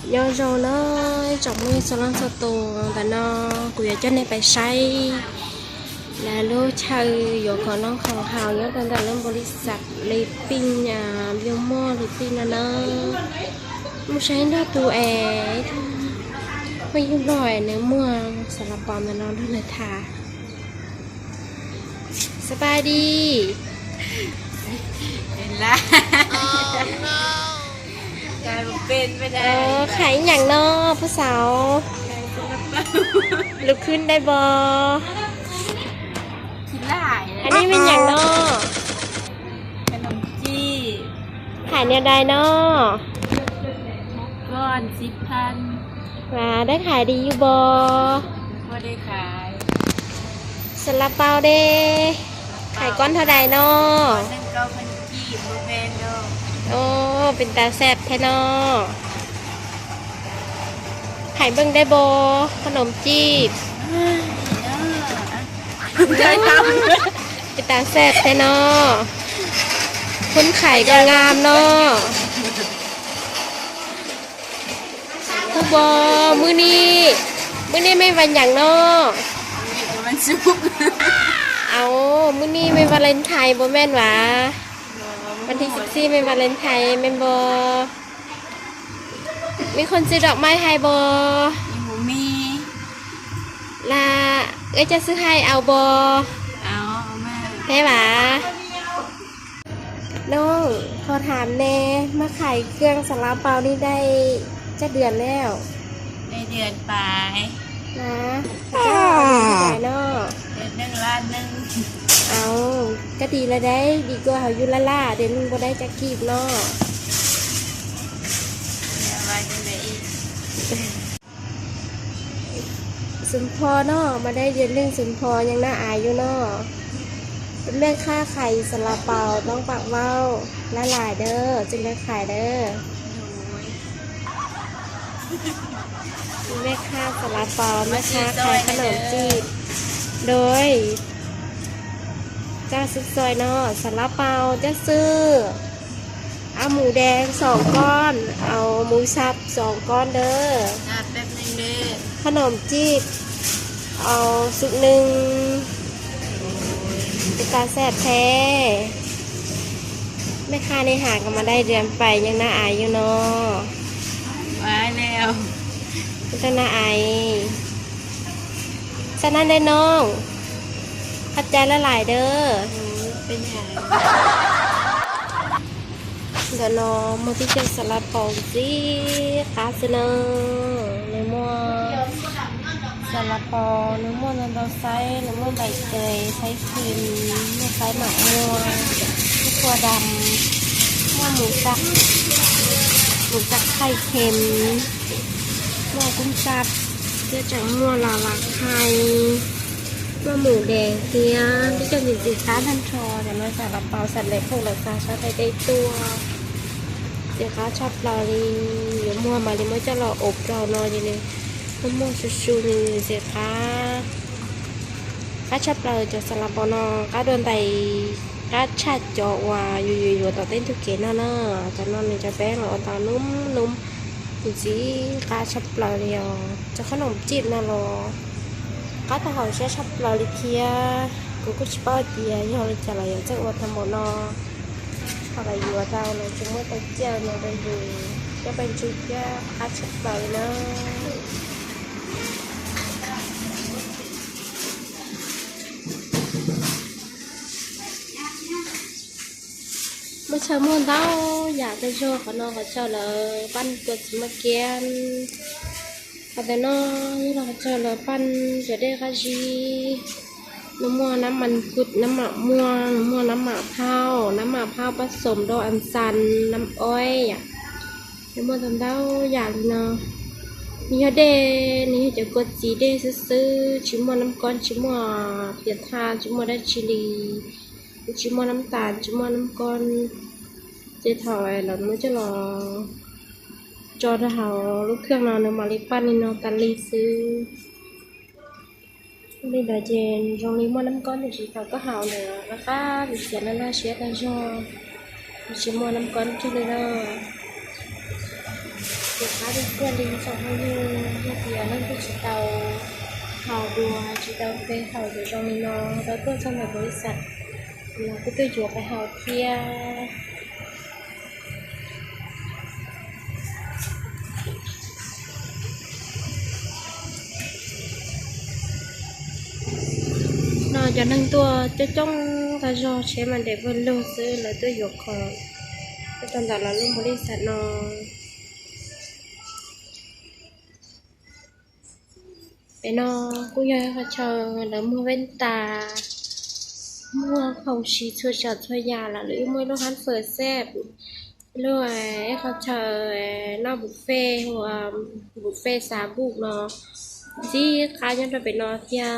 nhớ rồi nó trong mấy số lần số tổ và nó của cho nên phải say là lô chơi rồi còn nó không hào nhớ tên là lên body sạch lấy pin biêu mô lấy pin là nó một sáng đó tụi bây giờ rồi nếu mua sản phẩm bom là nó rất là thàสบายดีเห็นละกลายเป็นไม่ได้ขายอย่างนอผู้สาวลุกขึ้นได้บอคิดหลายอันนี้เป็นอย่างนอขนมจีบขายเนี่ยได้นอก้อน10,000มาได้ขายดีอยู่บอไม่ได้ขายสลับเปาเด้ขายก้อนเท่าใดนอนั่นก็มันจีบโบแมนโดโอ้เป็นตาแซ่บแท้นอขายเบิ่งได้บอขนมจีบใจทำเป็นตาแซ่บแท้นอคนขายก็งามนอผู้บอมื้อนี้ไม่วันอย่างนอมันซุปเอามื้อนี้ไม่วาเลนไทน์บ่แม่นหวะวันที่14ไม่วาเลนไทน์แม่นบ่มีคนซื้อดอกไม้ให้บ่มีล่ะเอ้ยจะซื้อให้เอาบ่เอาแม่แม่หวะน้องขอถามแน่มาขายเครื่องซาลาเปานี่ได้จะเดือนแล้วในเดือนปลายนะเจ้าขายเนาะเดือน1,000,000เอาก็ดีแล้วได้ดีกว่าเขาอยู่ล่าเดี๋ยวมึงบ่ได้จะกีบเนาะว่าจังได๋อีกสุนพอเนาะมาได้เรียนเรื่องสุนพอยังน่าอายอยู่เนาะเป็นเรื่องค่าไข่ซาลาเปาต้องปากเว้าละลายเด้อจึงได้ขายเด้อแม่ค้าซาลาเปาแม่ค้าขายขนมจีบโดยจ้าซุปซอยเนาะซาลาเปาจะซื้อเอาหมูแดง2 ก้อนเอาหมูสับ2 ก้อนเด้อแป๊บนึงเด้อขนมจีบเอาสุกหนึ่งเป็นตาแซ่บแท้แม่ค้าในหางก็มาได้เดือนไปยังน่าอายอยู่เนาะไว้แล้วจะน่าอายฉะนั้นได้น้องขัดใจละหลายเด้อเป็นอย่างเดี๋ยวน้องมาที่เจ้าสลัดปองสิคาสเนอในหม้อสลัดปองในหม้อนั้นเราใส่ในหม้อใบเตยใส่ครีมไม่ใส่หมักม่วงถั่วดำหม้อหมูสักไข่เค็มหม้อกุ้งสับเจ้าจากหม้อลาวาไข่หม้อหมูแดงเทียมที่จะมีสีฟ้าทันทอแต่เราใส่กระเป๋าสัตว์เล็กพวกเราใส่ชอบไปได้ตัวเดี๋ยวเขาชอบเราลีหรือมัวมาเลยมัวจะเราอบเรานอนอย่างนี้มัวชูนี่เสียค่ะก็ชอบเราจะสลับปนก็โดนไตก็ชัดจ่อว่าอยู่ต่อเต้นทุกเกณฑ์น่ะจะนอนในจะแป้งเราตานุ่มจริงๆก็ชอบเราเดียวจะขนมจีบน่ะรอก็ถ้าเขาใช้ชอบเราลิเคียกูก็ชิบะเดียที่เขาจะอะไรอย่างเจ้าวัฒนโมนออะไรอยู่ว่าเราเลยจุ่มมือไปเจียวเนี่ยไปอยู่จะเป็นชุดก็อาชับเราเนาะเมื่อเช้ามื่อเช้าอยากจะโชว์ขนมกับเจ้าเลยปั้นตัวสมัครเกียนแต่น้องนี่เราเจ้าเลยปั้นจะได้ค่ะจีน้ำมันกุดน้ำหมักม่วงน้ำหมักเผาผสมดอกอัญชันน้ำอ้อยน้ำมันทำเต้าอย่างเนาะนี่ฮะเดนี่จะกดสีเดซื้อชิมมันน้ำก้อนชิมมันเปียทาชิมมันได้ชิลีชิมมันน้ำตาลชิมมันน้ำก้อนเจ๊ถอยแล้วมันจะรอจอดเขาลูกเครื่องนอนมาลิปันนี่นอนตันลีซื้อนี่เดี๋ยวเจนตรงนี้มันน้ำก้อนอยู่ที่เขาก็หาวเนื้อแล้วก็เสียนั่นน่าเชียร์กันชอบชิมมันน้ำก้อนที่เลยเนาะเด็ก khá được quen đến trong hơi như thì nó cũng chỉ tàu hào đùa chỉ tàu về hào để cho mình nó đó tôi trong một bối sạch là cái tôi chuột cái hào kia nó cho nên tôi cho trong cái giò chế mà để vươn lâu xưa là tôi chuột còn tôi toàn là luôn bối sạch nó để nó cũng như là chờ là mua bên tà mua không chỉ chưa chờ thôi già là lưỡi mua nó hắn phở xếp rồiเขาchờ nó buffet hoặc buffet xá bụng nó chỉ cá nhân là phải nó theo